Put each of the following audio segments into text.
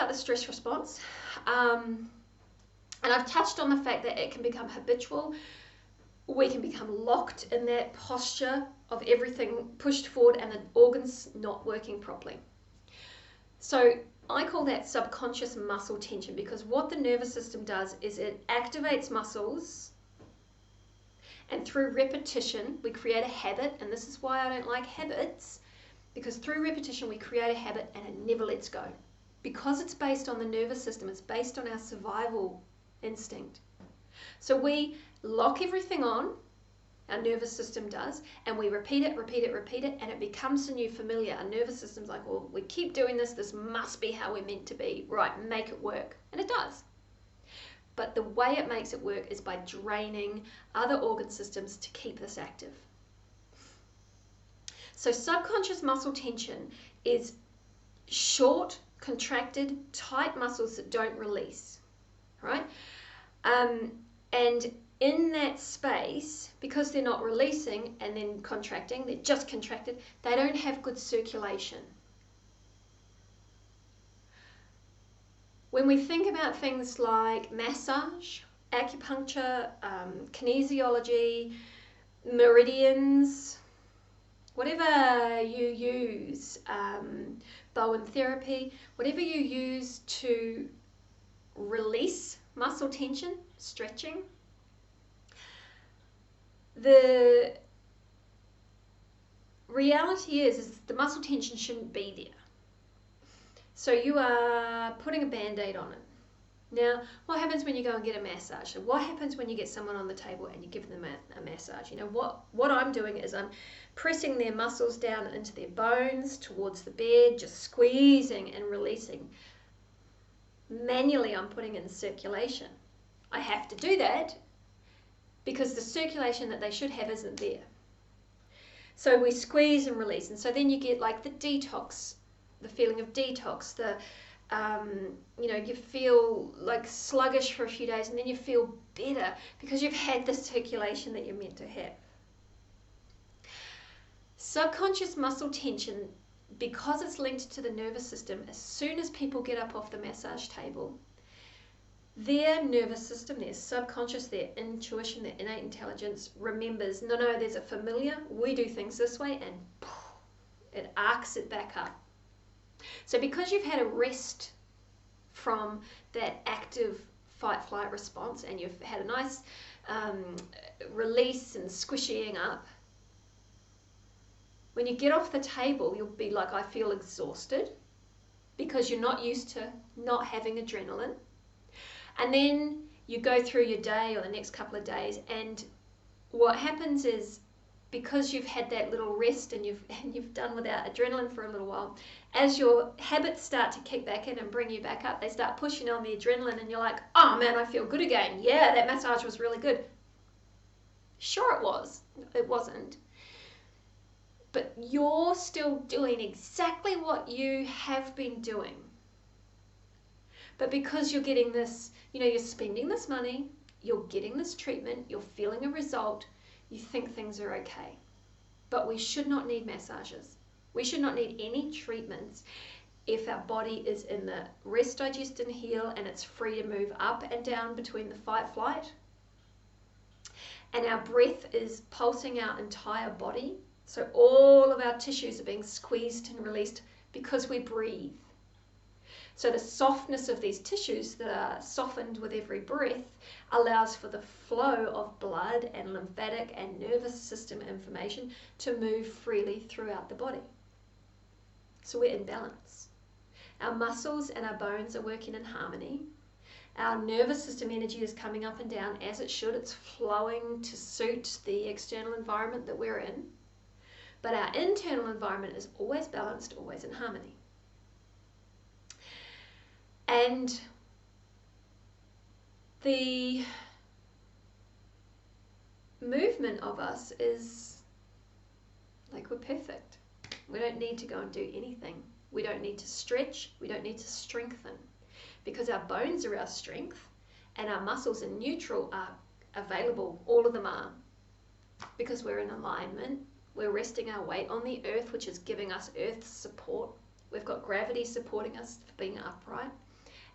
the stress response. And I've touched on the fact that it can become habitual. We can become locked in that posture of everything pushed forward and the organs not working properly. So I call that subconscious muscle tension, because what the nervous system does is it activates muscles, and through repetition we create a habit. And this is why I don't like habits, because through repetition we create a habit and it never lets go. Because it's based on the nervous system, it's based on our survival instinct. So we lock everything on, our nervous system does, and we repeat it, and it becomes a new familiar. Our nervous system's like, well, we keep doing this, this must be how we're meant to be, right, make it work. And it does. But the way it makes it work is by draining other organ systems to keep this active. So subconscious muscle tension is short, contracted, tight muscles that don't release, right? And in that space, because they're not releasing and then contracting, they're just contracted, they don't have good circulation. When we think about things like massage, acupuncture, kinesiology, meridians, whatever you use, Bowen therapy, whatever you use to release muscle tension, stretching, the reality is the muscle tension shouldn't be there. So you are putting a band-aid on it. Now, what happens when you go and get a massage? So what happens when you get someone on the table and you give them a massage? You know, what I'm doing is I'm pressing their muscles down into their bones, towards the bed, just squeezing and releasing. Manually, I'm putting in circulation. I have to do that because the circulation that they should have isn't there. So we squeeze and release, and so then you get like the detox, the feeling of detox, the you know, you feel like sluggish for a few days and then you feel better because you've had the circulation that you're meant to have. Subconscious muscle tension, because it's linked to the nervous system, as soon as people get up off the massage table, their nervous system, their subconscious, their intuition, their innate intelligence remembers, no, there's a familiar, we do things this way, and poof, it arcs it back up. So because you've had a rest from that active fight-flight response and you've had a nice release and squishying up, when you get off the table, you'll be like, I feel exhausted, because you're not used to not having adrenaline. And then you go through your day or the next couple of days, and what happens is, because you've had that little rest and you've done without adrenaline for a little while, as your habits start to kick back in and bring you back up, they start pushing on the adrenaline and you're like, oh man, I feel good again. Yeah, that massage was really good. Sure it was. It wasn't. But you're still doing exactly what you have been doing. But because you're getting this, you know, you're spending this money, you're getting this treatment, you're feeling a result, you think things are okay. But we should not need massages. We should not need any treatments if our body is in the rest, digest and heal, and it's free to move up and down between the fight-flight. And our breath is pulsing our entire body. So all of our tissues are being squeezed and released because we breathe. So the softness of these tissues that are softened with every breath allows for the flow of blood and lymphatic and nervous system information to move freely throughout the body. So we're in balance. Our muscles and our bones are working in harmony. Our nervous system energy is coming up and down as it should. It's flowing to suit the external environment that we're in. But our internal environment is always balanced, always in harmony. And the movement of us is like we're perfect. We don't need to go and do anything. We don't need to stretch. We don't need to strengthen, because our bones are our strength and our muscles in neutral are available. All of them are, because we're in alignment. We're resting our weight on the earth, which is giving us earth's support. We've got gravity supporting us for being upright.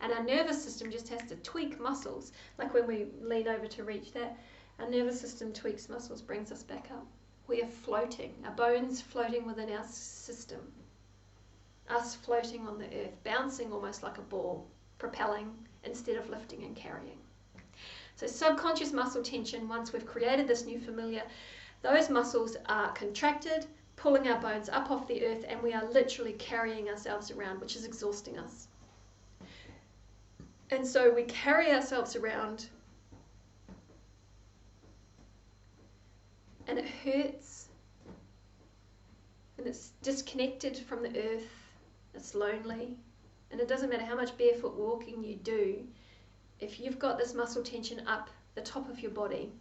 And our nervous system just has to tweak muscles. Like when we lean over to reach that, our nervous system tweaks muscles, brings us back up. We are floating, our bones floating within our system. Us floating on the earth, bouncing almost like a ball, propelling instead of lifting and carrying. So subconscious muscle tension, once we've created this new familiar, those muscles are contracted, pulling our bones up off the earth, and we are literally carrying ourselves around, which is exhausting us. And so we carry ourselves around, and it hurts, and it's disconnected from the earth, it's lonely, and it doesn't matter how much barefoot walking you do, if you've got this muscle tension up the top of your body,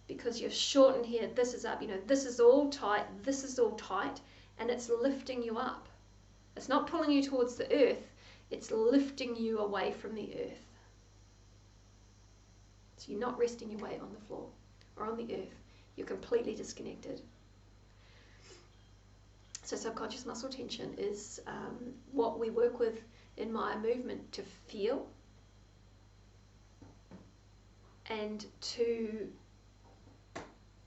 because you're shortened here, this is up, this is all tight, and it's lifting you up. It's not pulling you towards the earth, it's lifting you away from the earth. So you're not resting your weight on the floor or on the earth, you're completely disconnected. So subconscious muscle tension is what we work with in Maya movement to feel and to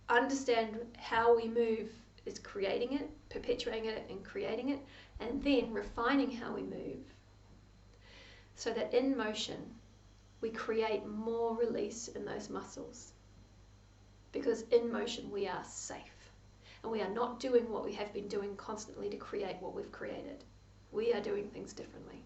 understand how we move is creating it, perpetuating it and creating it, and then refining how we move so that in motion we create more release in those muscles, because in motion we are safe and we are not doing what we have been doing constantly to create what we've created. We are doing things differently.